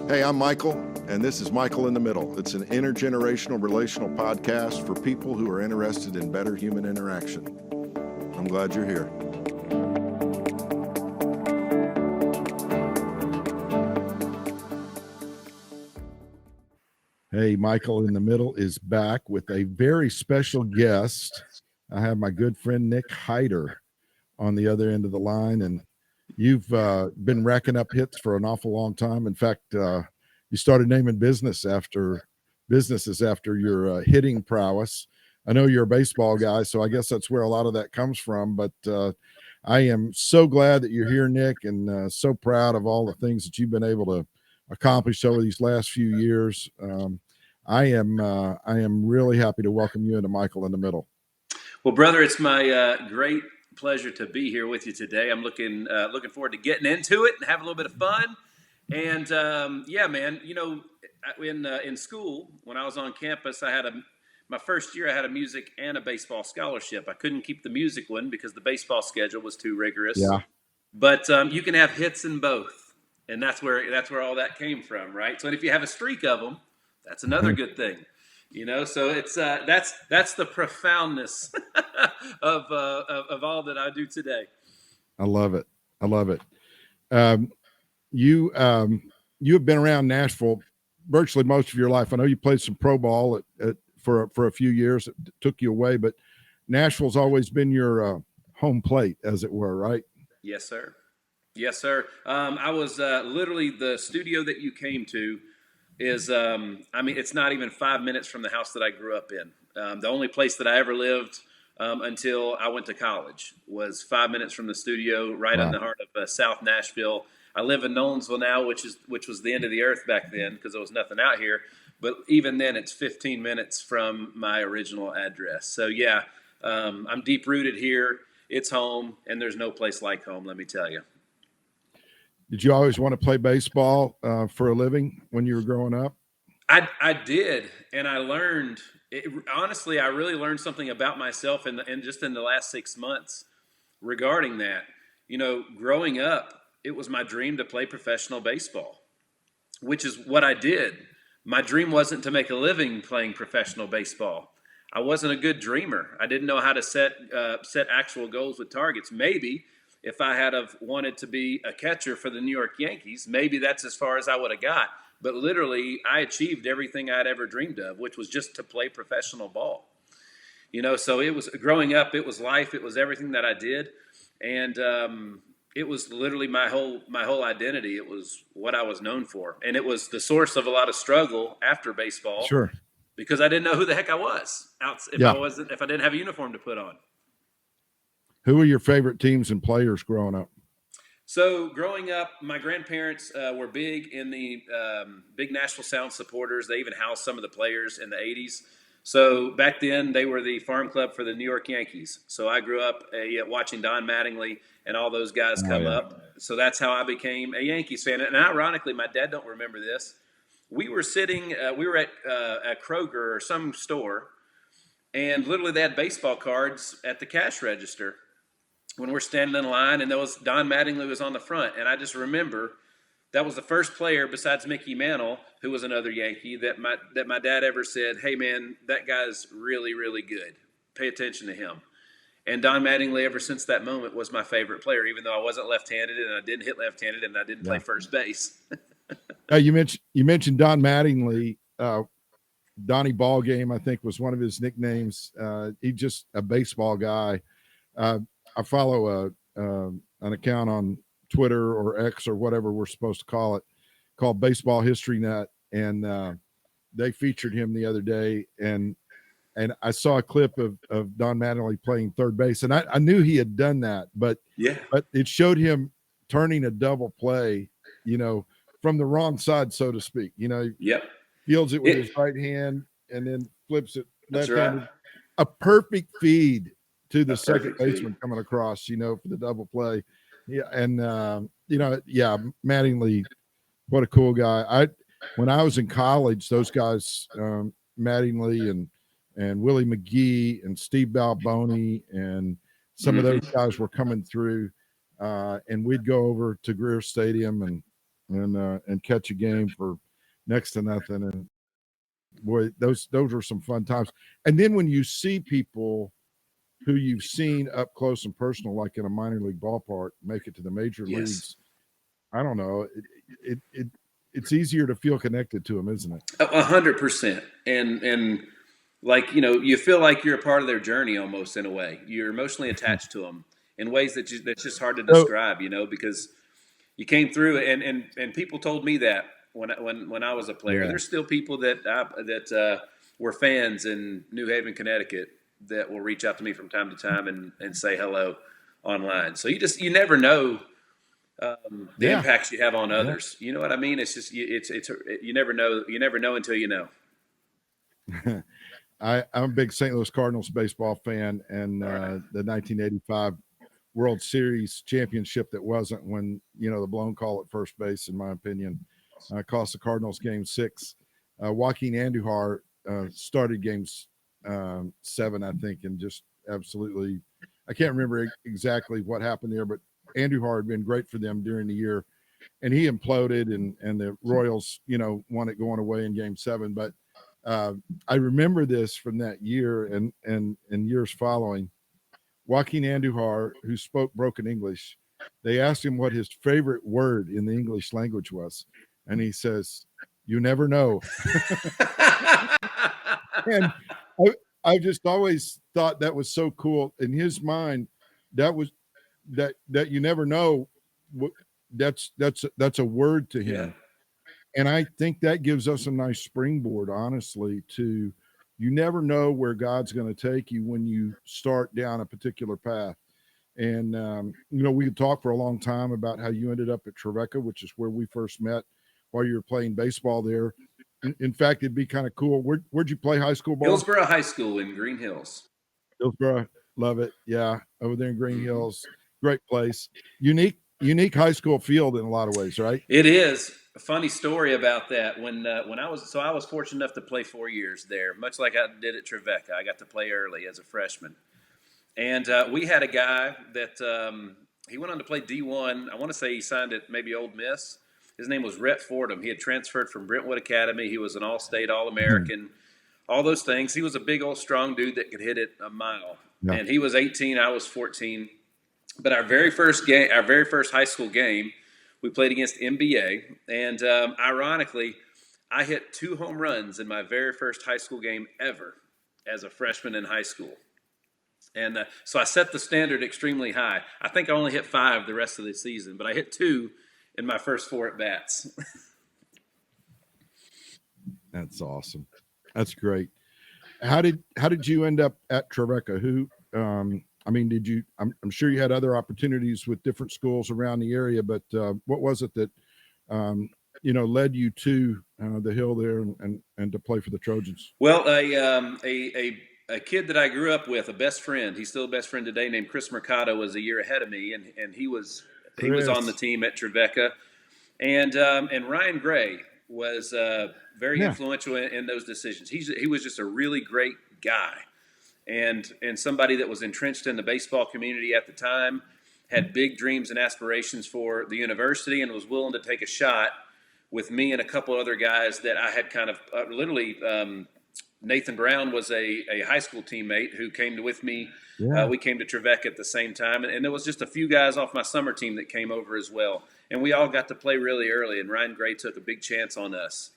Hey, I'm Michael, and this is Michael in the Middle. It's an intergenerational relational podcast for people who are interested in better human interaction. I'm glad you're here. Hey, Michael in the Middle is back with a very special guest. I have my good friend Nick Hyder on the other end of the line, and you've been racking up hits for an awful long time. In fact, you started naming businesses after your hitting prowess. I know you're a baseball guy, so I guess that's where a lot of that comes from. But I am so glad that you're here, Nick, and so proud of all the things that you've been able to accomplish over these last few years. I am really happy to welcome you into Michael in the Middle. Well, brother, it's my great pleasure to be here with you today. I'm looking forward to getting into it and having a little bit of fun. And yeah, man, you know, in school when I was on campus, my first year I had a music and a baseball scholarship. I couldn't keep the music one because the baseball schedule was too rigorous. Yeah. But you can have hits in both, and that's where all that came from, right? So if you have a streak of them, that's another good thing. You know, so it's that's the profoundness of all that I do today. I love it. I love it. You have been around Nashville virtually most of your life. I know you played some pro ball for a few years. It took you away, but Nashville's always been your home plate, as it were, right? Yes, sir. Yes, sir. I was literally the studio that you came to. It's not even 5 minutes from the house that I grew up in. The only place that I ever lived until I went to college was 5 minutes from the studio, right in the heart of South Nashville. I live in Nolensville now, which was the end of the earth back then because there was nothing out here. But even then, it's 15 minutes from my original address. So yeah, I'm deep rooted here. It's home, and there's no place like home. Let me tell you. Did you always want to play baseball for a living when you were growing up? I did, and I learned. Honestly, I really learned something about myself in just in the last 6 months regarding that. You know, growing up, it was my dream to play professional baseball, which is what I did. My dream wasn't to make a living playing professional baseball. I wasn't a good dreamer. I didn't know how to set actual goals with targets. Maybe if I had have wanted to be a catcher for the New York Yankees, maybe that's as far as I would have got. But literally, I achieved everything I'd ever dreamed of, which was just to play professional ball. You know, so it was growing up. It was life. It was everything that I did, and it was literally my whole identity. It was what I was known for, and it was the source of a lot of struggle after baseball. Sure. Because I didn't know who the heck I was if I didn't have a uniform to put on. Who were your favorite teams and players growing up? So growing up, my grandparents were big in the big Nashville Sound supporters. They even housed some of the players in the 80s. So back then, they were the farm club for the New York Yankees. So I grew up watching Don Mattingly and all those guys come up. So that's how I became a Yankees fan. And ironically, my dad don't remember this. We were sitting, we were at Kroger or some store, and literally they had baseball cards at the cash register when we're standing in line, and Don Mattingly was on the front. And I just remember that was the first player besides Mickey Mantle, who was another Yankee, that my dad ever said, "Hey man, that guy's really, really good. Pay attention to him." And Don Mattingly, ever since that moment, was my favorite player, even though I wasn't left-handed and I didn't hit left-handed and I didn't play first base. You mentioned Don Mattingly. Donnie Ballgame, I think, was one of his nicknames. He's just a baseball guy. I follow an account on Twitter or X or whatever we're supposed to call it, called Baseball History Net, and they featured him the other day, and I saw a clip of Don Mattingly playing third base, and I knew he had done that, but it showed him turning a double play, you know, from the wrong side, so to speak. You know, fields it with his right hand and then flips it left-handed. Right. A perfect feed to the second baseman coming across, you know, for the double play. Yeah, and Mattingly, what a cool guy. When I was in college, those guys, Mattingly and Willie McGee and Steve Balboni and some of those guys were coming through, and we'd go over to Greer Stadium and and catch a game for next to nothing. And boy, those were some fun times. And then when you see people who you've seen up close and personal, like in a minor league ballpark, make it to the major Yes. leagues, I don't know. It's easier to feel connected to them, isn't it? 100%. And like, you feel like you're a part of their journey almost in a way. You're emotionally attached to them in ways that's just hard to So describe, because you came through it, and people told me that when I was a player. yeah, There's still people that were fans in New Haven, Connecticut, that will reach out to me from time to time and say hello online. So you never know the yeah, impacts you have on yeah. others. You know what I mean? It's just it's you never know until you know. I'm a big St. Louis Cardinals baseball fan, and All right. the 1985 World Series championship that wasn't, when the blown call at first base, in my opinion, cost the Cardinals Game 6. Joaquin Andujar started Games 7, I think, and just absolutely, I can't remember exactly what happened there, but Andujar had been great for them during the year, and he imploded, and the Royals, won it going away in Game 7. But uh, I remember this from that year and years following. Joaquin Andujar, who spoke broken English, they asked him what his favorite word in the English language was, and he says, "You never know." And I, I just always thought that was so cool. In his mind, that was that you never know. That's a word to Yeah. him, and I think that gives us a nice springboard, honestly, to you never know where God's going to take you when you start down a particular path. And we could talk for a long time about how you ended up at Trevecca, which is where we first met while you were playing baseball there. In fact, it'd be kind of cool. Where'd you play high school ball? Hillsborough High School in Green Hills. Hillsborough. Love it. Yeah, over there in Green Hmm. Hills. Great place. Unique high school field in a lot of ways, right? It is a funny story about that. When I was fortunate enough to play 4 years there, much like I did at Trevecca. I got to play early as a freshman, and we had a guy that he went on to play D1. I want to say he signed at maybe Ole Miss. His name was Rhett Fordham. He had transferred from Brentwood Academy. He was an All-State, All-American, all those things. He was a big old strong dude that could hit it a mile. Yeah. And he was 18, I was 14. But our very first game, our very first high school game, we played against MBA, and ironically, I hit 2 home runs in my very first high school game ever as a freshman in high school. And so I set the standard extremely high. I think I only hit 5 the rest of the season, but I hit 2 in my first 4 at bats. That's awesome. That's great. How did you end up at Trevecca? I mean, did you? I'm sure you had other opportunities with different schools around the area, but what was it that um, led you to the Hill there and to play for the Trojans? Well, a kid that I grew up with, a best friend, he's still a best friend today, named Chris Mercado, was a year ahead of me, and he was on the Chris. team at Trevecca. And Ryan Gray was very Yeah. influential in those decisions. He was just a really great guy, and somebody that was entrenched in the baseball community at the time, had big dreams and aspirations for the university, and was willing to take a shot with me and a couple other guys that I had kind of literally. Nathan Brown was a high school teammate who came with me. Yeah. We came to Trevecca at the same time, and there was just a few guys off my summer team that came over as well. And we all got to play really early. And Ryan Gray took a big chance on us,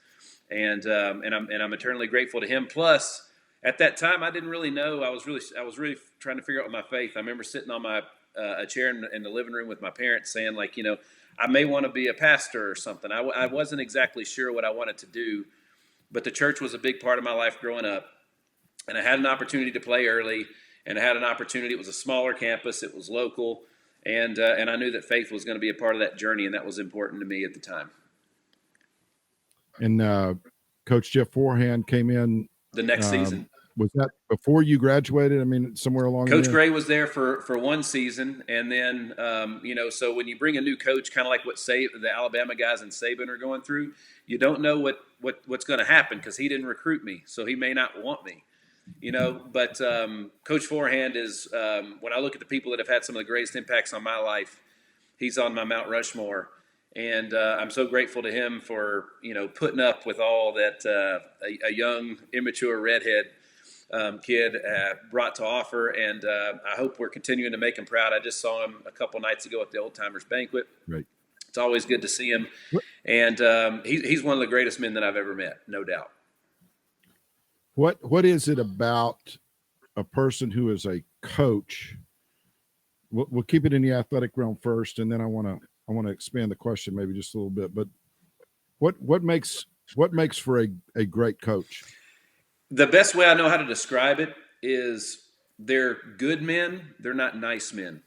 and I'm eternally grateful to him. Plus, at that time, I didn't really know. I was really trying to figure out my faith. I remember sitting on my a chair in the living room with my parents, saying like, I may want to be a pastor or something. I wasn't exactly sure what I wanted to do, but the church was a big part of my life growing up, and I had an opportunity to play early, and I had an opportunity. It was a smaller campus, it was local, and I knew that faith was going to be a part of that journey, and that was important to me at the time. And Coach Jeff Forehand came in. The next season, Was that before you graduated? I mean, somewhere along in Coach there. Gray was there for one season, and then so when you bring a new coach, kind of like what the Alabama guys and Saban are going through, you don't know what's going to happen because he didn't recruit me, so he may not want me. But Coach Forehand is, when I look at the people that have had some of the greatest impacts on my life, he's on my Mount Rushmore. And I'm so grateful to him for putting up with all that a young immature redhead kid brought to offer. And I hope we're continuing to make him proud. I just saw him a couple nights ago at the Old Timers Banquet. Right. It's always good to see him. And he's one of the greatest men that I've ever met, no doubt. What is it about a person who is a coach? We'll keep it in the athletic realm first, and then I want to expand the question maybe just a little bit. But what makes for a great coach? The best way I know how to describe it is they're good men. They're not nice men.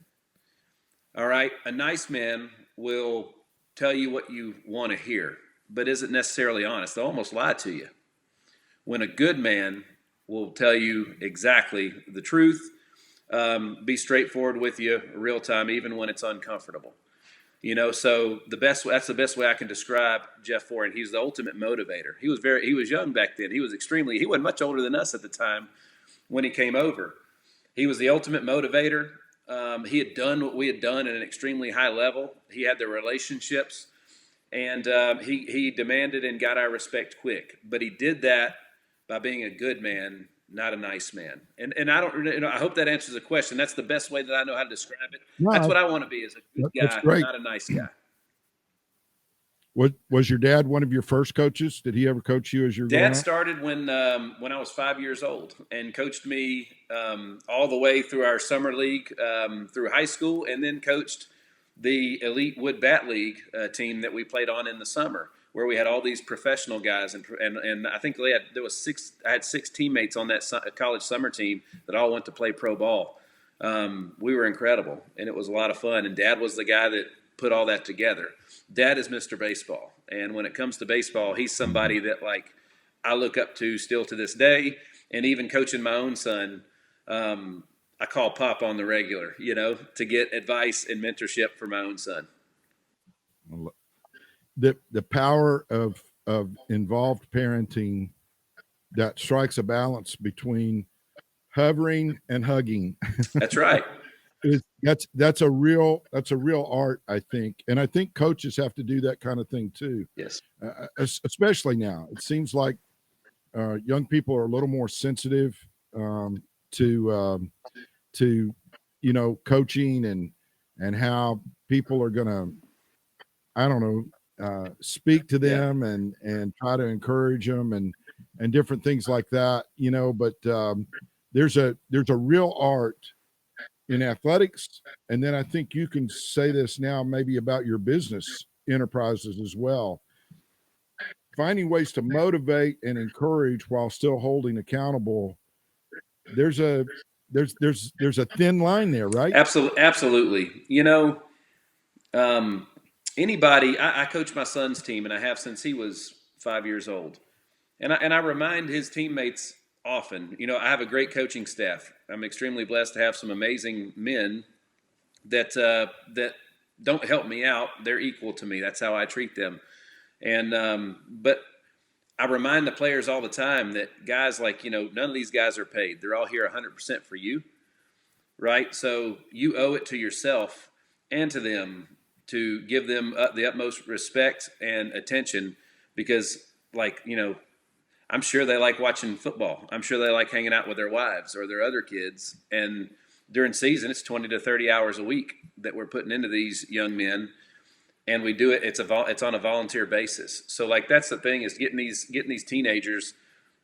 All right. A nice man will tell you what you want to hear, but isn't necessarily honest. They'll almost lie to you. When a good man will tell you exactly the truth, be straightforward with you real time, even when it's uncomfortable. So that's the best way I can describe Jeff Foran. He's the ultimate motivator. He was young back then. He wasn't much older than us at the time when he came over. He was the ultimate motivator. He had done what we had done at an extremely high level. He had the relationships, and he demanded and got our respect quick. But he did that by being a good man, not a nice man. And I don't, I hope that answers the question. That's the best way that I know how to describe it. No, That's what I want to be, is a good that's guy, great. not a nice guy. Was your dad one of your first coaches? Did he ever coach you as you were growing up? Dad started when I was 5 years old and coached me all the way through our summer league, through high school, and then coached the elite wood bat league team that we played on in the summer, where we had all these professional guys, and I think I had six teammates on that college summer team that all went to play pro ball. We were incredible, and it was a lot of fun. And Dad was the guy that put all that together. Dad is Mr. Baseball, and when it comes to baseball, he's somebody that I look up to still to this day. And even coaching my own son, I call Pop on the regular, to get advice and mentorship for my own son. The power of involved parenting that strikes a balance between hovering and hugging. That's right. That's a real art, I think, and I think coaches have to do that kind of thing too. Yes, especially now. It seems like young people are a little more sensitive to coaching and how people are going to, I don't know, speak to them and try to encourage them and different things like that. But there's a real art in athletics, and then I think you can say this now maybe about your business enterprises as well. Finding ways to motivate and encourage while still holding accountable. There's a thin line there, right? Absolutely. Anybody. I coach my son's team, and I have since he was 5 years old, and I remind his teammates often. I have a great coaching staff. I'm extremely blessed to have some amazing men that don't help me out. They're equal to me. That's how I treat them. And but I remind the players all the time that guys none of these guys are paid. They're all here 100% for you, right? So you owe it to yourself and to them to give them the utmost respect and attention, because I'm sure they like watching football. I'm sure they like hanging out with their wives or their other kids. And during season, it's 20 to 30 hours a week that we're putting into these young men. And we do it. It's on a volunteer basis. So that's the thing, is getting these teenagers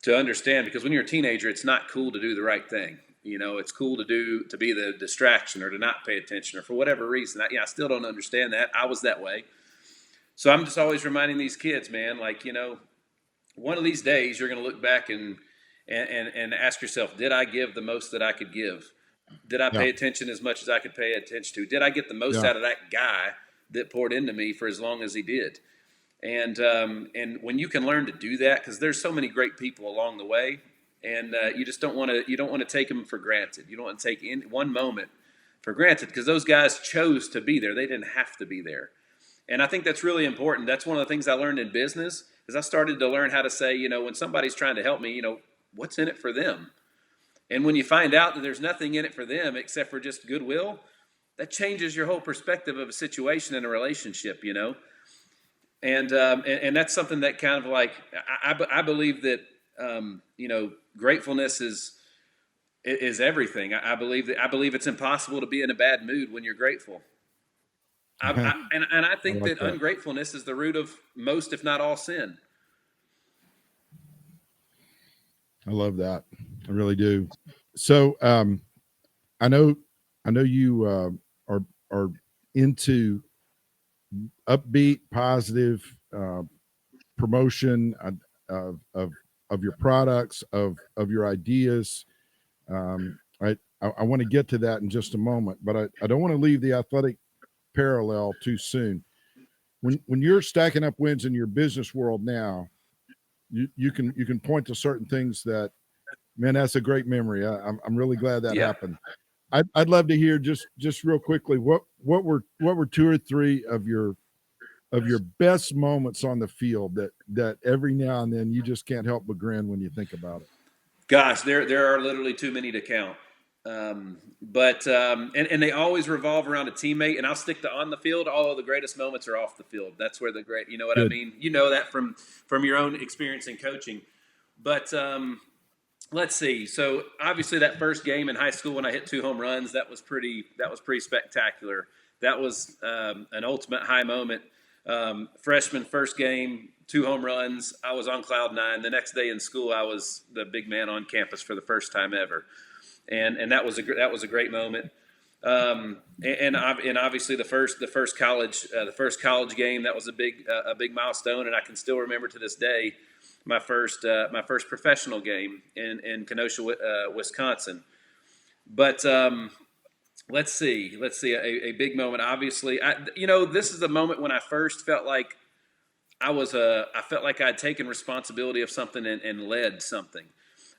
to understand, because when you're a teenager, it's not cool to do the right thing. It's cool to be the distraction or to not pay attention or for whatever reason. I still don't understand that. I was that way. So I'm just always reminding these kids, man, one of these days you're going to look back and ask yourself, did I give the most that I could give? Did I pay attention as much as I could pay attention to? Did I get the most out of that guy that poured into me for as long as he did? And when you can learn to do that, because there's so many great people along the way, and you don't want to take them for granted. You don't want to take one moment for granted, because those guys chose to be there. They didn't have to be there. And I think that's really important. That's one of the things I learned in business, is I started to learn how to say, when somebody's trying to help me, what's in it for them? And when you find out that there's nothing in it for them except for just goodwill, that changes your whole perspective of a situation and a relationship, And that's something that kind of like I believe that gratefulness is everything. I believe it's impossible to be in a bad mood when you're grateful. I And I think like that that. ungratefulness is the root of most, if not all, sin. I love that. I really do. So I know I know you are into upbeat, positive promotion of your products, of your ideas. I want to get to that in just a moment, but I don't want to leave the athletic parallel too soon. When you're stacking up wins in your business world now, you can point to certain things that, man, that's a great memory. I'm really glad that Yeah. happened. I'd love to hear just real quickly what were two or three of your best moments on the field that every now and then you just can't help but grin when you think about it. Gosh, there are literally too many to count. And they always revolve around a teammate. And I'll stick to on the field. All of the greatest moments are off the field. That's where the great, you know what I Good. mean. You know that from your own experience in coaching. But let's see. So obviously that first game in high school when I hit 2 home runs, that was pretty spectacular. That was an ultimate high moment. Freshman first game, 2 home runs. I was on cloud nine. The next day in school, I was the big man on campus for the first time ever, and that was a great moment. And obviously the first college game, that was a big milestone, and I can still remember to this day my first professional game in Kenosha, Wisconsin. But let's see a big moment. Obviously, this is the moment when I first felt like I felt like I'd taken responsibility of something and led something.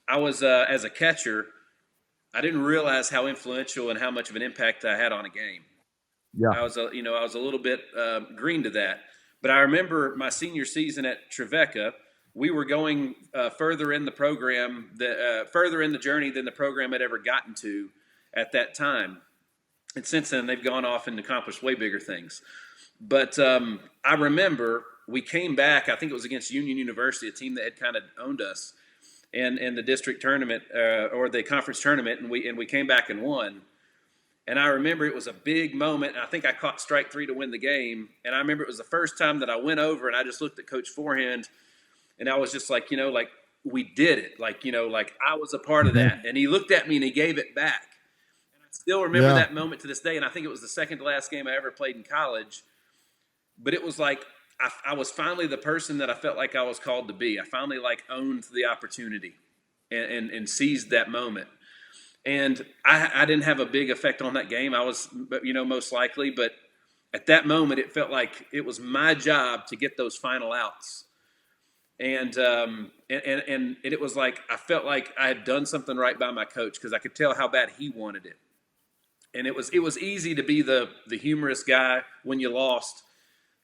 I was as a catcher. I didn't realize how influential and how much of an impact I had on a game. Yeah. I was a little bit green to that. But I remember my senior season at Trevecca. We were going further in the program, further in the journey than the program had ever gotten to at that time. And since then, they've gone off and accomplished way bigger things. But I remember we came back. I think it was against Union University, a team that had kind of owned us, and the district tournament or the conference tournament, and we came back and won. And I remember it was a big moment. And I think I caught strike three to win the game. And I remember it was the first time that I went over and I just looked at Coach Forehand and I was just like, like we did it. Like I was a part of Mhm. that. And he looked at me and he gave it back. And I still remember Yeah. that moment to this day. And I think it was the second to last game I ever played in college. But it was like I was finally the person that I felt like I was called to be. I finally like owned the opportunity and seized that moment. And I didn't have a big effect on that game. I was, most likely, but at that moment, it felt like it was my job to get those final outs. And it was like I felt like I had done something right by my coach because I could tell how bad he wanted it. And it was easy to be the humorous guy when you lost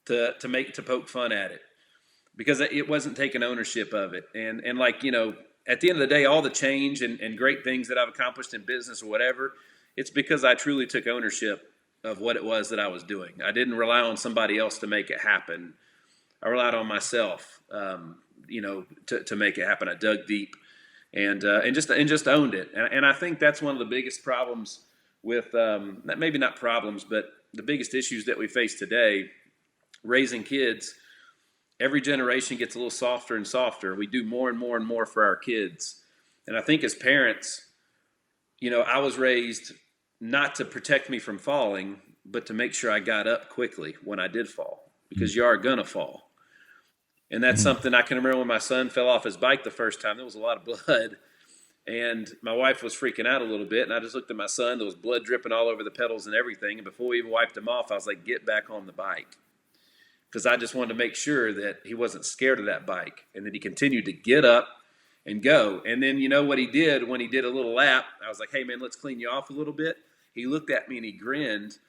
to poke fun at it because it wasn't taking ownership of it. And like, at the end of the day, all the change and great things that I've accomplished in business or whatever, it's because I truly took ownership of what it was that I was doing. I didn't rely on somebody else to make it happen. I relied on myself, to make it happen. I dug deep and just owned it. And I think that's one of the biggest problems with maybe not problems, but the biggest issues that we face today, raising kids. Every generation gets a little softer and softer. We do more and more and more for our kids. And I think as parents, I was raised not to protect me from falling, but to make sure I got up quickly when I did fall, because you are going to fall. And that's Mhm. something I can remember when my son fell off his bike the first time. There was a lot of blood. And my wife was freaking out a little bit. And I just looked at my son. There was blood dripping all over the pedals and everything. And before we even wiped him off, I was like, get back on the bike, because I just wanted to make sure that he wasn't scared of that bike and that he continued to get up and go. And then you know what he did when he did a little lap? I was like, hey, man, let's clean you off a little bit. He looked at me and he grinned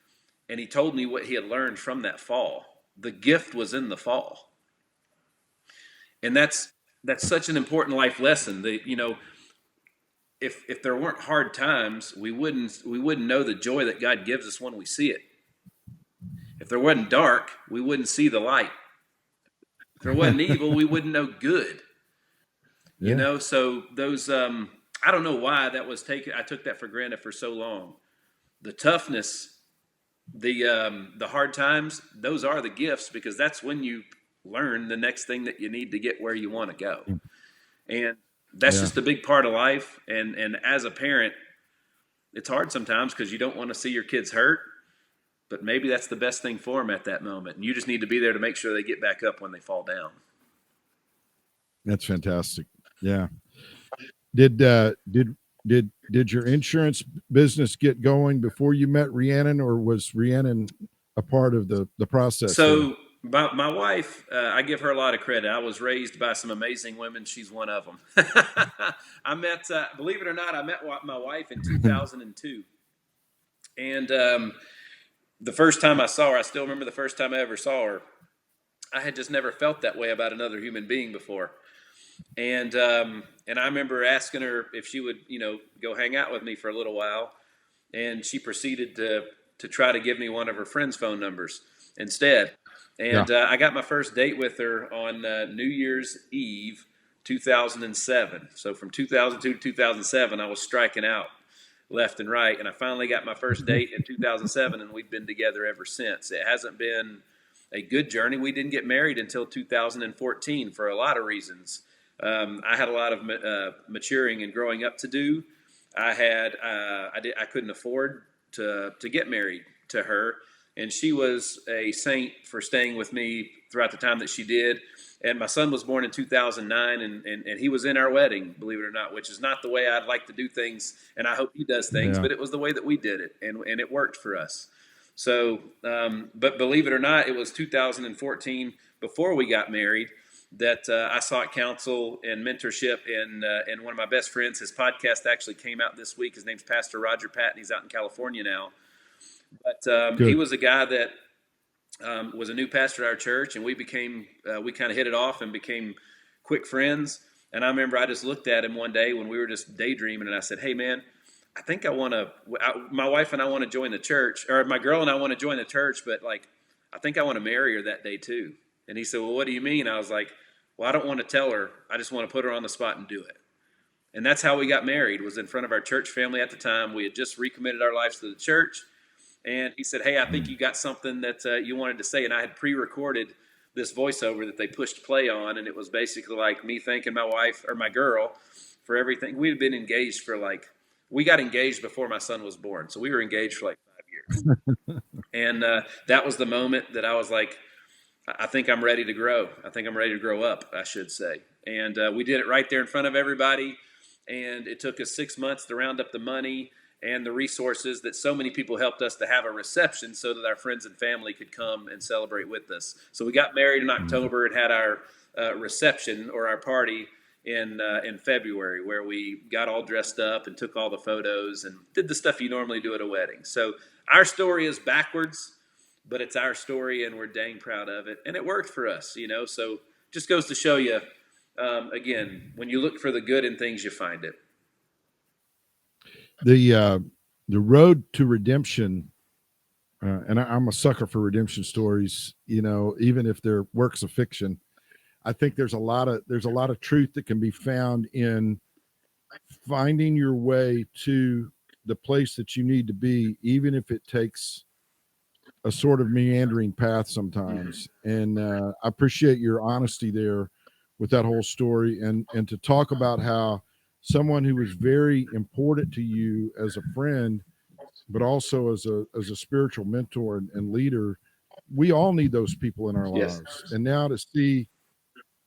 and he told me what he had learned from that fall. The gift was in the fall. And that's such an important life lesson that, if there weren't hard times, we wouldn't know the joy that God gives us when we see it. If there wasn't dark, we wouldn't see the light. If there wasn't evil, we wouldn't know good. Yeah. So those I don't know why that was taken. I took that for granted for so long. The toughness, the hard times, those are the gifts because that's when you learn the next thing that you need to get where you want to go. And that's Yeah. just a big part of life. And as a parent, it's hard sometimes because you don't want to see your kids hurt, but maybe that's the best thing for them at that moment. And you just need to be there to make sure they get back up when they fall down. That's fantastic. Yeah. Did your insurance business get going before you met Rhiannon, or was Rhiannon a part of the process there? So my wife, I give her a lot of credit. I was raised by some amazing women. She's one of them. I met, believe it or not, I met my wife in 2002. And the first time I saw her, I still remember the first time I ever saw her. I had just never felt that way about another human being before. And I remember asking her if she would, go hang out with me for a little while, and she proceeded to try to give me one of her friends' phone numbers instead. Yeah. And I got my first date with her on New Year's Eve, 2007. So from 2002 to 2007, I was striking out left and right, and I finally got my first date in 2007, and we've been together ever since. It hasn't been a good journey. We didn't get married until 2014 for a lot of reasons. I had a lot of maturing and growing up to do. I couldn't afford to get married to her, and she was a saint for staying with me throughout the time that she did. And my son was born in 2009, and he was in our wedding, believe it or not, which is not the way I'd like to do things, and I hope he does things, Yeah. but it was the way that we did it, and it worked for us. So, but believe it or not, it was 2014 before we got married that I sought counsel and mentorship in one of my best friends. His podcast actually came out this week. His name's Pastor Roger Patton. He's out in California now. But he Good. was a guy that was a new pastor at our church, and we kind of hit it off and became quick friends. And I remember I just looked at him one day when we were just daydreaming, and I said, "Hey, man, I think my wife and I want to join the church, or my girl and I want to join the church, but I think I want to marry her that day too." And he said, "Well, what do you mean?" I was like, "Well, I don't want to tell her. I just want to put her on the spot and do it." And that's how we got married, was in front of our church family at the time. We had just recommitted our lives to the church. And he said, "Hey, I think you got something that you wanted to say." And I had pre-recorded this voiceover that they pushed play on. And it was basically like me thanking my wife or my girl for everything. We had been engaged we got engaged before my son was born. So we were engaged for like 5 years. And that was the moment that I was like, I think I'm ready to grow. I think I'm ready to grow up, I should say. And we did it right there in front of everybody. And it took us 6 months to round up the money and the resources that so many people helped us to have a reception so that our friends and family could come and celebrate with us. So we got married in October and had our reception or our party in February, where we got all dressed up and took all the photos and did the stuff you normally do at a wedding. So our story is backwards, but it's our story, and we're dang proud of it. And it worked for us, So just goes to show you, again, when you look for the good in things, you find it. The road to redemption, and I'm a sucker for redemption stories. Even if they're works of fiction, I think there's a lot of truth that can be found in finding your way to the place that you need to be, even if it takes a sort of meandering path sometimes. And I appreciate your honesty there with that whole story, and to talk about how someone who was very important to you as a friend, but also as a spiritual mentor and leader. We all need those people in our Yes. lives. And now to see,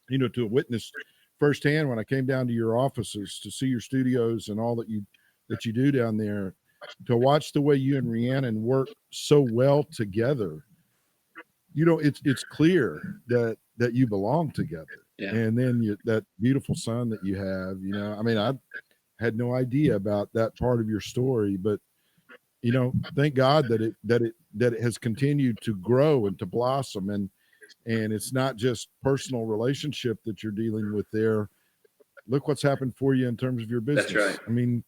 to witness firsthand when I came down to your offices to see your studios and all that you do down there, to watch the way you and Rhiannon work so well together, it's clear that you belong together. Yeah. And then that beautiful son that you have, I mean, I had no idea about that part of your story, but thank God that it has continued to grow and to blossom, and it's not just personal relationship that you're dealing with there. Look what's happened for you in terms of your business. That's right. I mean,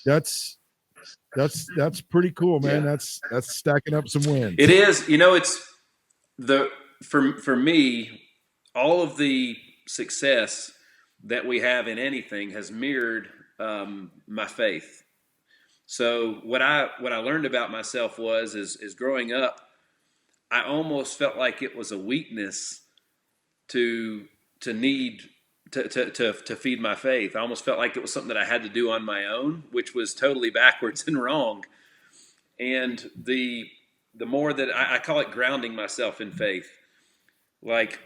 that's pretty cool, man. Yeah. That's stacking up some wins. It is. It's for me. all of the success that we have in anything has mirrored my faith. So what I learned about myself is growing up, I almost felt like it was a weakness to to need to feed my faith. I almost felt like it was something that I had to do on my own, which was totally backwards and wrong. And the more that I call it grounding myself in faith, like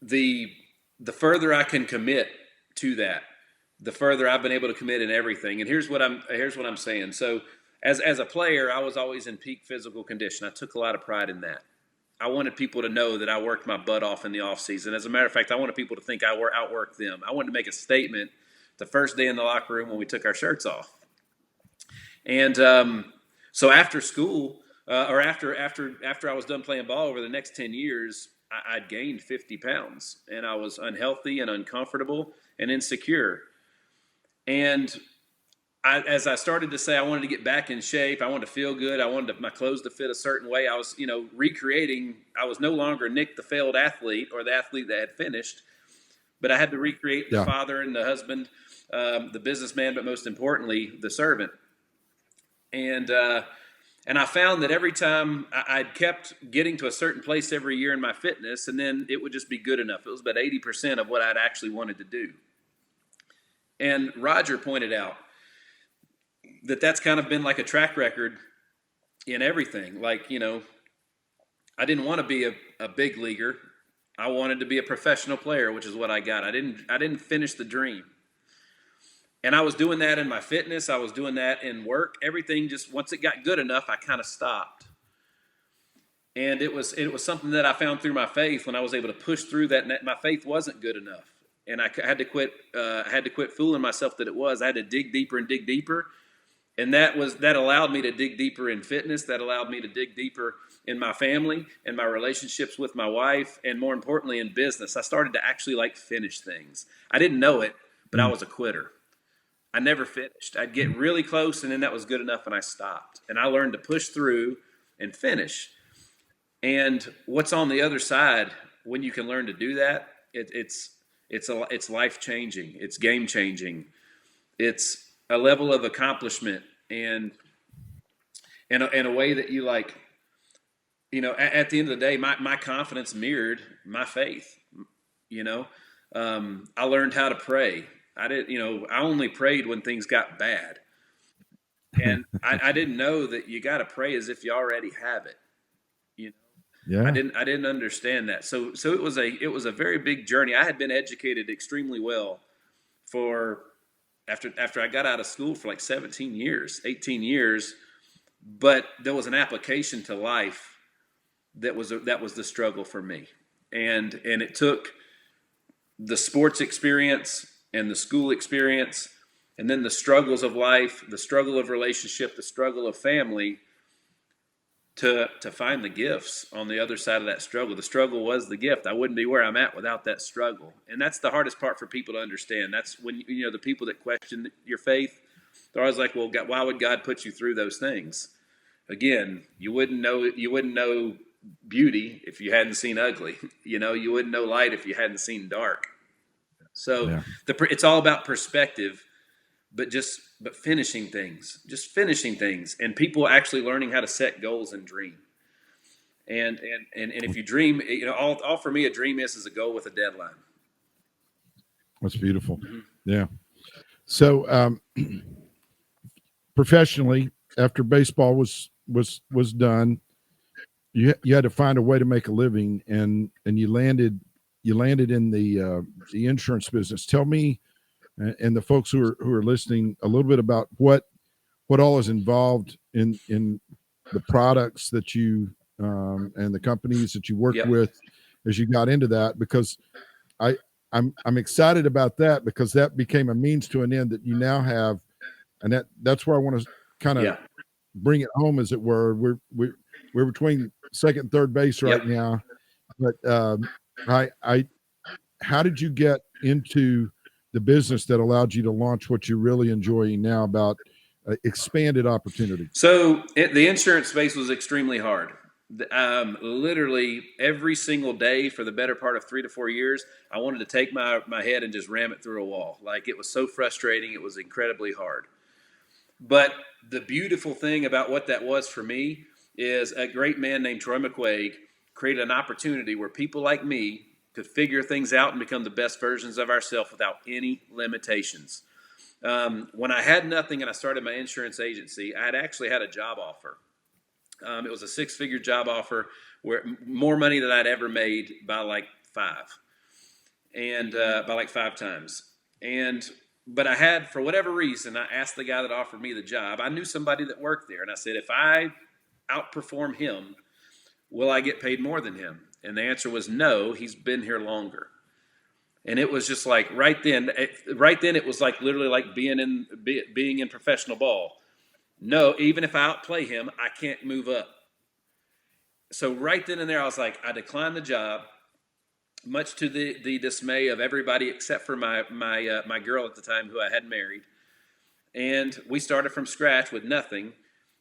the the further I can commit to that, the further I've been able to commit in everything. And here's what I'm saying. So as a player, I was always in peak physical condition. I took a lot of pride in that. I wanted people to know that I worked my butt off in the off season. As a matter of fact, I wanted people to think I outworked them. I wanted to make a statement the first day in the locker room when we took our shirts off. And so after school, or after I was done playing ball over the next 10 years, I'd gained 50 pounds, and I was unhealthy and uncomfortable and insecure. And as I started to say, I wanted to get back in shape. I wanted to feel good. I wanted my clothes to fit a certain way. I was, recreating. I was no longer Nick, the failed athlete, or the athlete that had finished, but I had to recreate the Yeah. father and the husband, the businessman, but most importantly, the servant. And I found that every time I'd kept getting to a certain place every year in my fitness, and then it would just be good enough. It was about 80% of what I'd actually wanted to do. And Roger pointed out that that's kind of been like a track record in everything. Like, I didn't want to be a big leaguer. I wanted to be a professional player, which is what I got. I didn't finish the dream. And I was doing that in my fitness. I was doing that in work. Everything just, once it got good enough, I kind of stopped. And it was something that I found through my faith when I was able to push through that. My faith wasn't good enough, and I had to quit. I had to quit fooling myself that it was. I had to dig deeper and dig deeper, and that allowed me to dig deeper in fitness. That allowed me to dig deeper in my family and my relationships with my wife, and more importantly, in business. I started to actually finish things. I didn't know it, but I was a quitter. I never finished. I'd get really close, and then that was good enough, and I stopped. And I learned to push through and finish. And what's on the other side when you can learn to do that? It's life changing. It's game changing. It's a level of accomplishment and in a way that you like. At the end of the day, my confidence mirrored my faith. I learned how to pray. I only prayed when things got bad. And I didn't know that you got to pray as if you already have it. You know, Yeah. I didn't understand that. So it was a very big journey. I had been educated extremely well for after I got out of school for 17 years, 18 years, but there was an application to life that was the struggle for me. And it took the sports experience and the school experience, and then the struggles of life, the struggle of relationship, the struggle of family, to find the gifts on the other side of that struggle. The struggle was the gift. I wouldn't be where I'm at without that struggle. And that's the hardest part for people to understand. That's when, the people that question your faith, they're always like, well, why would God put you through those things? Again, you wouldn't know beauty if you hadn't seen ugly. You wouldn't know light if you hadn't seen dark. So Yeah. it's all about perspective, but finishing things, and people actually learning how to set goals and dream. And if you dream, all for me, a dream is a goal with a deadline. That's beautiful. Mm-hmm. Yeah. So, professionally, after baseball was done, you had to find a way to make a living, and you landed in the insurance business. Tell me and the folks who are listening a little bit about what all is involved in the products that you and the companies that you worked Yep. with as you got into that, because I'm excited about that, because that became a means to an end that you now have, and that's where I want to kind of Yeah. bring it home, as it were. We're between second and third base right Yep. now, but I how did you get into the business that allowed you to launch what you're really enjoying now about expanded opportunity? So the insurance space was extremely hard. Literally every single day for the better part of 3 to 4 years, I wanted to take my head and just ram it through a wall. Like, it was so frustrating. It was incredibly hard. But the beautiful thing about what that was for me is a great man named Troy McQuaig created an opportunity where people like me could figure things out and become the best versions of ourselves without any limitations. When I had nothing and I started my insurance agency, I had actually had a job offer. It was a six-figure job offer, where more money than I'd ever made by like five, and by like five times. And but I had, for whatever reason, I asked the guy that offered me the job. I knew somebody that worked there, and I said, if I outperform him, will I get paid more than him? And the answer was no. He's been here longer. And it was just like right then it was like literally like being in professional ball. No, even if I outplay him, I can't move up. So right then and there, I was like, I declined the job, much to the dismay of everybody except for my girl at the time, who I had married. And we started from scratch with nothing,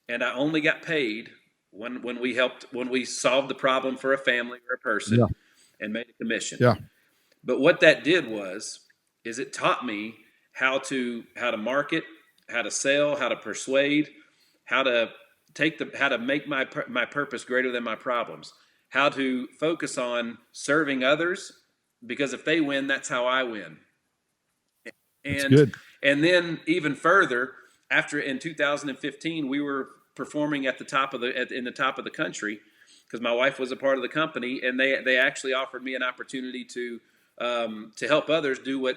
and I only got paid when we solved the problem for a family or a person, Yeah. and made a commission. Yeah. But what that did is it taught me how to market, how to sell, how to persuade, how to how to make my purpose greater than my problems, how to focus on serving others, because if they win, that's how I win. That's And good. and then even further, after in 2015, we were performing at the top of in the top of the country, because my wife was a part of the company, and they actually offered me an opportunity to help others do what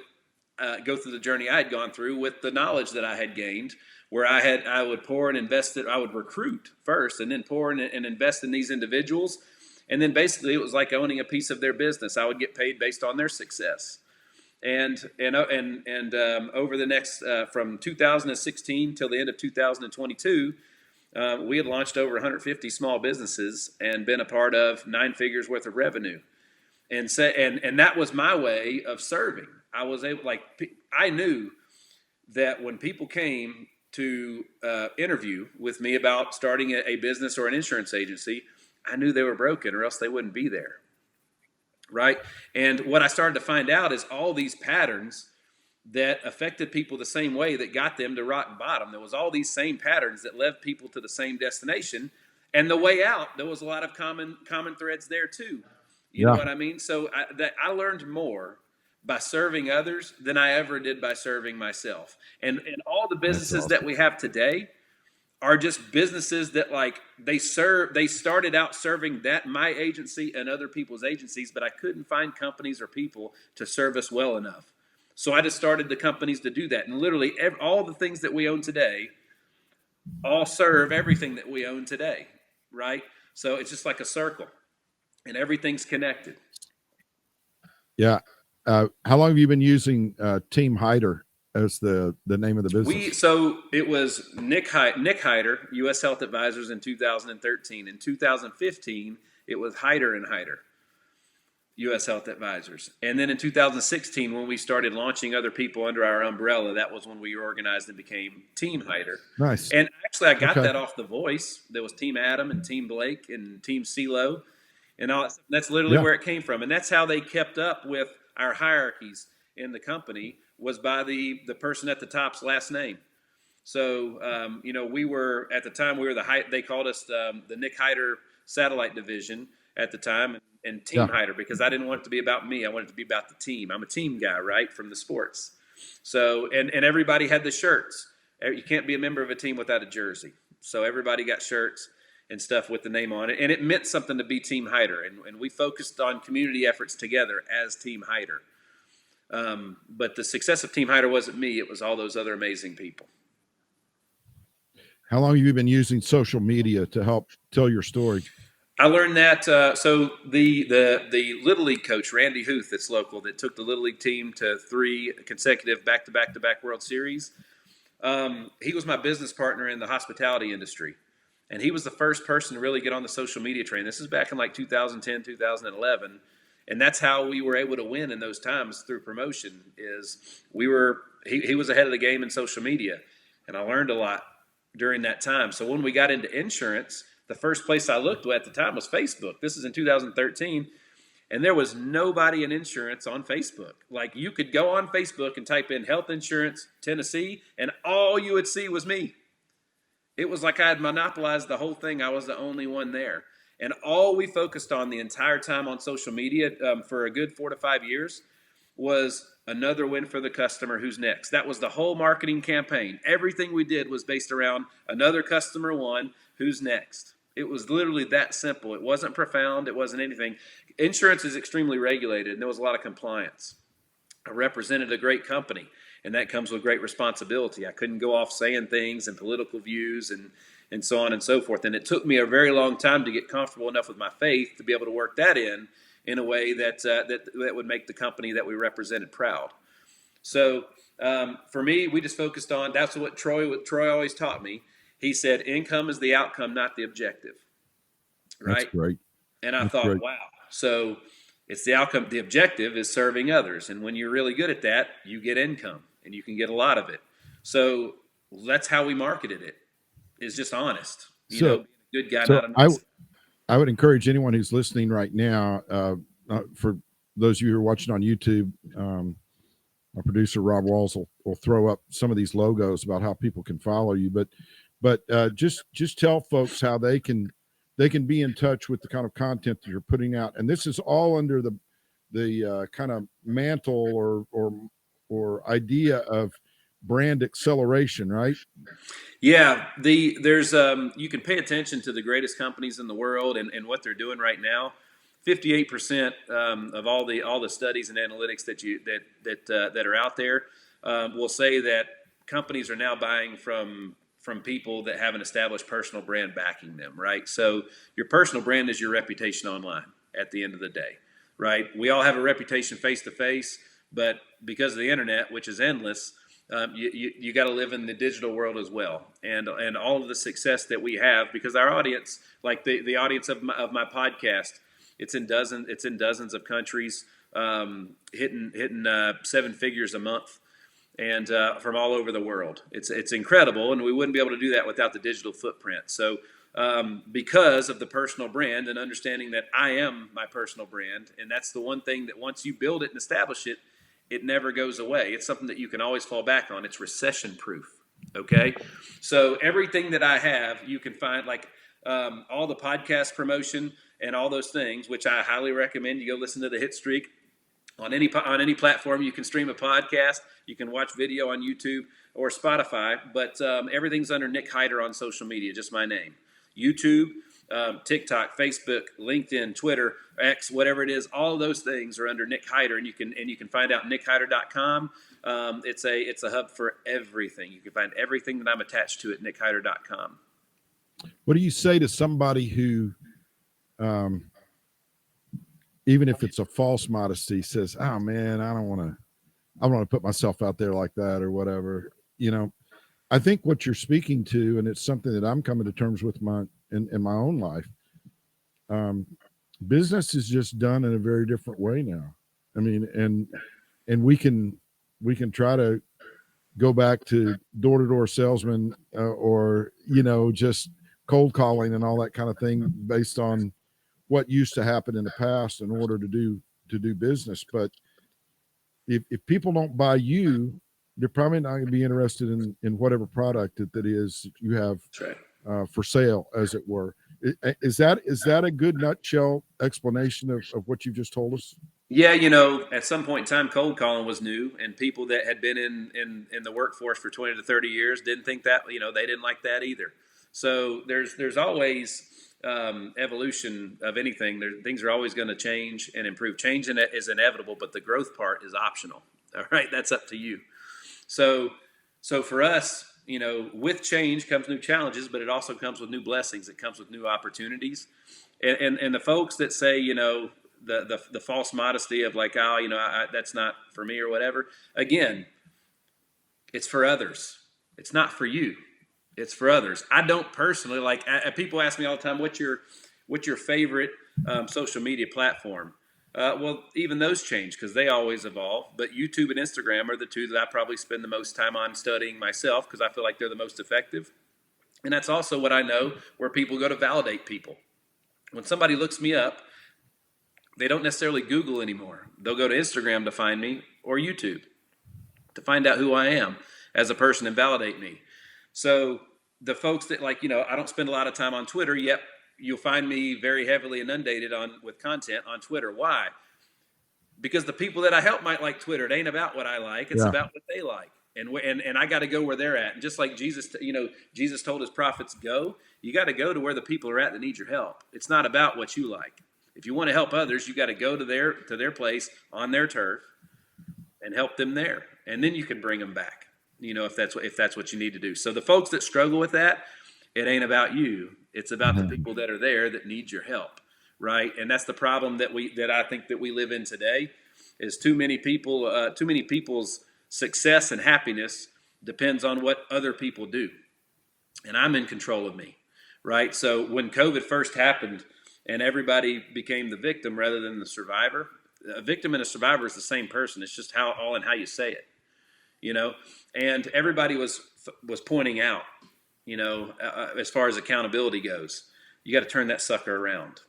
go through the journey I had gone through with the knowledge that I had gained, where I would pour and invest it. I would recruit first, and then pour and invest in these individuals, and then basically it was like owning a piece of their business. I would get paid based on their success. And over the next from 2016 till the end of 2022, we had launched over 150 small businesses and been a part of 9 figures worth of revenue. And that was my way of serving. I was able, like, I knew that when people came to interview with me about starting a business or an insurance agency, I knew they were broken, or else they wouldn't be there. Right. And what I started to find out is all these patterns that affected people the same way that got them to rock bottom. There was all these same patterns that led people to the same destination, and the way out, there was a lot of common threads there too. You know Yeah. what I mean? So I learned more by serving others than I ever did by serving myself. And all the That's businesses that awesome. we have today are just businesses that, like, they started out serving my agency and other people's agencies, but I couldn't find companies or people to serve us well enough. So I just started the companies to do that. And literally all the things that we own today all serve everything that we own today, right? So it's just like a circle, and everything's connected. Yeah. How long have you been using Team Hyder as the name of the business? So it was Nick Hyder, U.S. Health Advisors, in 2013. In 2015, it was Hyder and Hyder, U.S. Health Advisors. And then in 2016, when we started launching other people under our umbrella, that was when we organized and became Team Hyder. Nice. And actually, I got Okay. that off The Voice. There was Team Adam and Team Blake and Team CeeLo, and all that stuff. That's literally Yeah. where it came from. And that's how they kept up with our hierarchies in the company, was by the person at the top's last name. So, we were, at the time, they called us the Nick Hyder Satellite Division at the time, and Team Yeah. Hyder, because I didn't want it to be about me. I wanted it to be about the team. I'm a team guy, right, from the sports. So, and everybody had the shirts. You can't be a member of a team without a jersey. So everybody got shirts and stuff with the name on it. And it meant something to be Team Hyder. And we focused on community efforts together as Team Hyder. But the success of Team Hyder wasn't me. It was all those other amazing people. How long have you been using social media to help tell your story? I learned that. So the Little League coach, Randy Huth, that's local, that took the Little League team to 3 consecutive back-to-back World Series. He was my business partner in the hospitality industry. And he was the first person to really get on the social media train. This is back in like 2010, 2011. And that's how we were able to win in those times, through promotion. He was ahead of the game in social media. And I learned a lot during that time. So when we got into insurance, the first place I looked at the time was Facebook. This is in 2013. And there was nobody in insurance on Facebook. Like, you could go on Facebook and type in health insurance Tennessee, and all you would see was me. It was like I had monopolized the whole thing. I was the only one there. And all we focused on the entire time on social media for a good 4 to 5 years was another win for the customer. Who's next? That was the whole marketing campaign. Everything we did was based around another customer won. Who's next? It was literally that simple. It wasn't profound. It wasn't anything. Insurance is extremely regulated, and there was a lot of compliance. I represented a great company, and that comes with great responsibility. I couldn't go off saying things and political views and so on and so forth. And it took me a very long time to get comfortable enough with my faith to be able to work that in a way that would make the company that we represented proud. So for me, we just focused on, that's what Troy always taught me. He said, income is the outcome, not the objective. Right? That's great. And I thought, wow. So it's the outcome. The objective is serving others. And when you're really good at that, you get income and you can get a lot of it. So that's how we marketed it. It's just honest. Being a good guy, not a nice guy. I would encourage anyone who's listening right now, for those of you who are watching on YouTube, our producer Rob Walls will throw up some of these logos about how people can follow you. But just tell folks how they can be in touch with the kind of content that you're putting out. And this is all under the kind of mantle or idea of brand acceleration, right? Yeah, there's you can pay attention to the greatest companies in the world and what they're doing right now. 58% of all the studies and analytics that are out there will say that companies are now buying from people that have an established personal brand backing them, right? So your personal brand is your reputation online at the end of the day, right? We all have a reputation face to face, but because of the internet, which is endless, you got to live in the digital world as well. And all of the success that we have, because our audience, like the audience of my podcast, it's in dozens of countries, hitting 7 figures a month. And from all over the world. It's incredible, and we wouldn't be able to do that without the digital footprint. So because of the personal brand and understanding that I am my personal brand, and that's the one thing that once you build it and establish it, it never goes away. It's something that you can always fall back on. It's recession proof, okay? So everything that I have, you can find, like all the podcast promotion and all those things, which I highly recommend. You go listen to the Hit Streak. On any platform, you can stream a podcast. You can watch video on YouTube or Spotify. But everything's under Nick Hyder on social media, just my name. YouTube, TikTok, Facebook, LinkedIn, Twitter, X, whatever it is. All of those things are under Nick Hyder, and you can find out nickhyder.com. It's a hub for everything. You can find everything that I'm attached to at nickhyder.com. What do you say to somebody who, even if it's a false modesty, says, "Oh man, I don't want to put myself out there like that," or whatever? I think what you're speaking to, and it's something that I'm coming to terms with in my own life. Business is just done in a very different way now. I mean, and we can try to go back to door-to-door salesman, or just cold calling and all that kind of thing based on what used to happen in the past in order to do business. But if people don't buy you, they're probably not going to be interested in whatever product that is you have for sale, as it were. Is that a good nutshell explanation of what you just told us? Yeah, at some point in time, cold calling was new, and people that had been in the workforce for 20 to 30 years didn't think that, they didn't like that either. So there's always evolution of anything. Things are always going to change and improve. Change is inevitable, but the growth part is optional. All right, that's up to you. So for us, with change comes new challenges, but it also comes with new blessings. It comes with new opportunities. And the folks that say, the false modesty of like, that's not for me or whatever. Again, it's for others. It's not for you. It's for others. I don't personally like. People ask me all the time, "What's your favorite social media platform?" Well, even those change because they always evolve. But YouTube and Instagram are the two that I probably spend the most time on studying myself because I feel like they're the most effective. And that's also what I know where people go to validate people. When somebody looks me up, they don't necessarily Google anymore. They'll go to Instagram to find me or YouTube to find out who I am as a person and validate me. So the folks that I don't spend a lot of time on Twitter, yet you'll find me very heavily inundated on with content on Twitter. Why? Because the people that I help might like Twitter. It ain't about what I like; it's Yeah. about what they like. And I got to go where they're at. And just like Jesus, Jesus told his prophets, "Go." You got to go to where the people are at that need your help. It's not about what you like. If you want to help others, you got to go to their place on their turf and help them there, and then you can bring them back. If that's what you need to do. So the folks that struggle with that, it ain't about you. It's about the Mhm. people that are there that need your help, right? And that's the problem that I think that we live in today is too many people, too many people's success and happiness depends on what other people do, and I'm in control of me, right? So when COVID first happened and everybody became the victim rather than the survivor, a victim and a survivor is the same person. It's just how you say it, you know. And everybody was pointing out, as far as accountability goes, you got to turn that sucker around,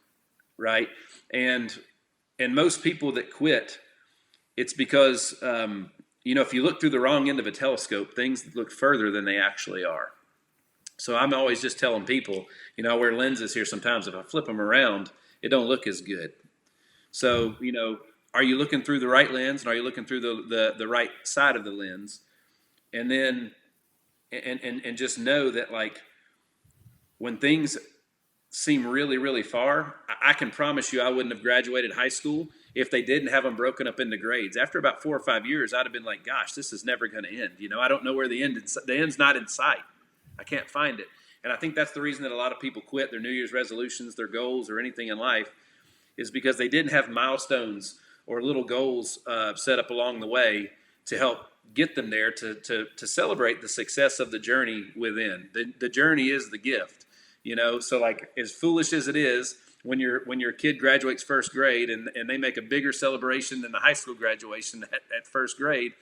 right? And most people that quit, it's because if you look through the wrong end of a telescope, things look further than they actually are. So I'm always just telling people, I wear lenses here sometimes. If I flip them around, it don't look as good. So, are you looking through the right lens and are you looking through the right side of the lens? And then, and just know that when things seem really, really far, I can promise you I wouldn't have graduated high school if they didn't have them broken up into grades. After about 4 or 5 years, I'd have been like, gosh, this is never going to end. I don't know where the end's not in sight. I can't find it. And I think that's the reason that a lot of people quit their New Year's resolutions, their goals, or anything in life is because they didn't have milestones or little goals set up along the way to help get them there to celebrate the success of the journey within. The journey is the gift, So as foolish as it is, when your kid graduates first grade and they make a bigger celebration than the high school graduation at first grade,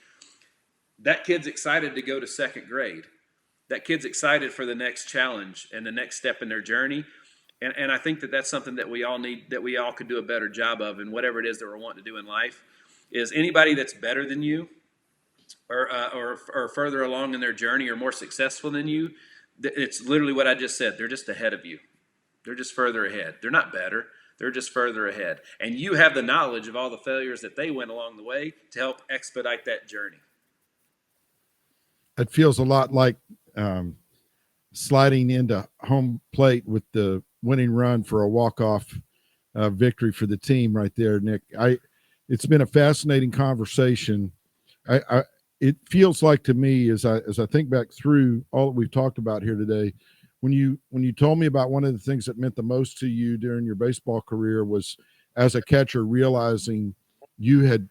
that kid's excited to go to second grade. That kid's excited for the next challenge and the next step in their journey. And I think that that's something that we all need, that we all could do a better job of, and whatever it is that we're wanting to do in life, is anybody that's better than you or further along in their journey or more successful than you, it's literally what I just said. They're just ahead of you. They're just further ahead. They're not better. They're just further ahead. And you have the knowledge of all the failures that they went along the way to help expedite that journey. It feels a lot like um, sliding into home plate with the winning run for a walk-off victory for the team right there, Nick. It's been a fascinating conversation. It feels like to me as I think back through all that we've talked about here today, when you told me about one of the things that meant the most to you during your baseball career was as a catcher realizing you had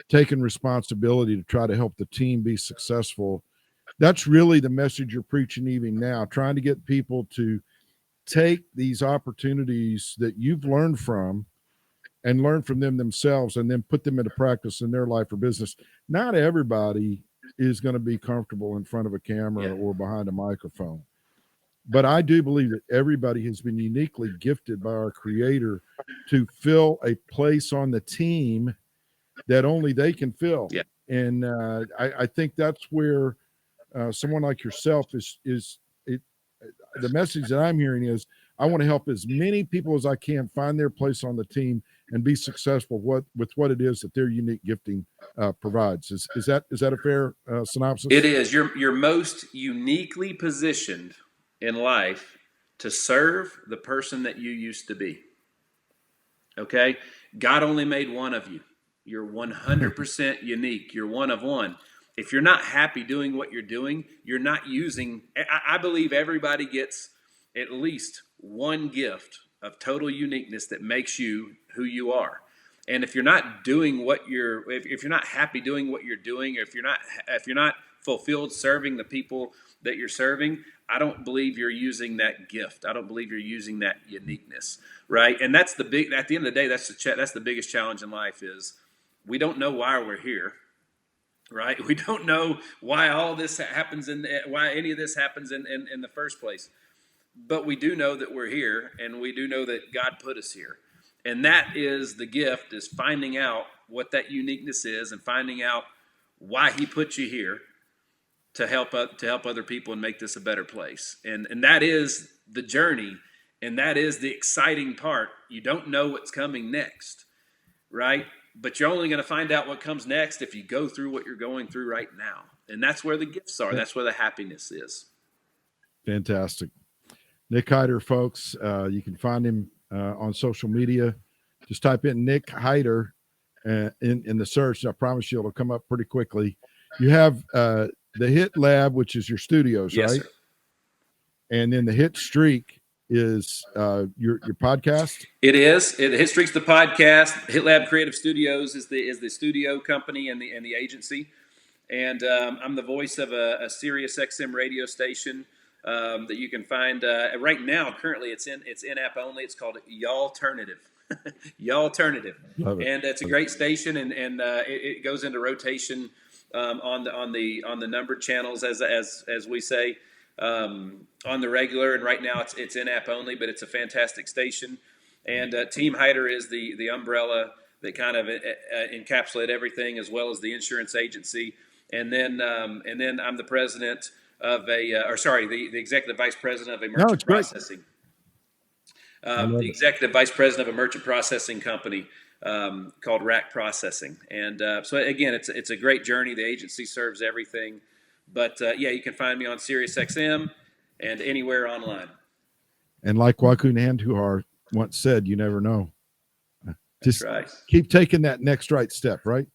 taken responsibility to try to help the team be successful. That's really the message you're preaching even now, trying to get people to take these opportunities that you've learned from and learn from them themselves and then put them into practice in their life or business. Not everybody is going to be comfortable in front of a camera or behind a microphone. But I do believe that everybody has been uniquely gifted by our creator to fill a place on the team that only they can fill. Yeah. And I think that's where someone like yourself is it, the message that I'm hearing is I want to help as many people as I can find their place on the team and be successful with what it is that their unique gifting provides. Is that a fair synopsis? It is. You're most uniquely positioned in life to serve the person that you used to be. Okay? God only made one of you. You're 100% unique. You're one of one. If you're not happy doing what you're doing, you're not using. I believe everybody gets at least one gift of total uniqueness that makes you who you are. And if you're not doing what you're, if you're not happy doing what you're doing, or if you're not fulfilled serving the people that you're serving, I don't believe you're using that gift. I don't believe you're using that uniqueness, right? And that's the big. At the end of the day, that's the biggest challenge in life is we don't know why we're here, right? We don't know why all this happens and why any of this happens in the first place. but we do know that we're here, and we do know that God put us here. And that is the gift, is finding out what that uniqueness is and finding out why he put you here to help other people and make this a better place. And that is the journey, and that is the exciting part. You don't know what's coming next, right? But you're only going to find out what comes next if you go through what you're going through right now. And that's where the gifts are. That's where the happiness is. Fantastic. Nick Hyder, folks. You can find him on social media. Just type in Nick Hyder in the search. And I promise you it'll come up pretty quickly. You have the Hit Lab, which is your studios, Yes, right? sir. And then the Hit Streak is your podcast. It is. Hit Streak's the podcast. Hit Lab Creative Studios is the studio company and the agency. And I'm the voice of a Sirius XM radio station that you can find right now. Currently, it's in app only. It's called Y'Alternative. Y'Alternative, and it's a great station, and it goes into rotation on the numbered channels as we say on the regular. And right now it's in app only, but it's a fantastic station. And Team Hyder is the umbrella that kind of encapsulate everything, as well as the insurance agency. And then I'm the president of the executive vice president of a merchant processing. The executive vice president of a merchant processing company called Rack Processing. And so again, it's a great journey. The agency serves everything, but you can find me on Sirius XM and anywhere online. And like Waku Nanduhar once said, you never know. Just right. Keep taking that next right step, right?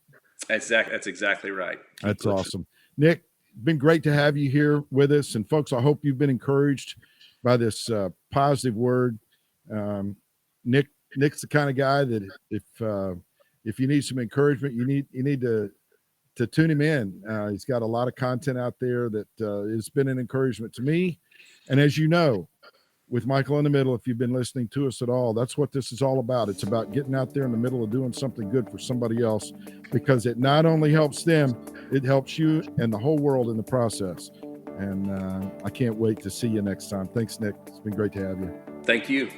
That's exactly right. That's awesome. Nick, been great to have you here with us. And folks, I hope you've been encouraged by this positive word. Nick's the kind of guy that if you need some encouragement, you need to tune him in. He's got a lot of content out there that has been an encouragement to me. And as you know, with Michael in the Middle, if you've been listening to us at all, that's what this is all about. It's about getting out there in the middle of doing something good for somebody else, because it not only helps them, it helps you and the whole world in the process. And I can't wait to see you next time. Thanks, Nick. It's been great to have you. Thank you.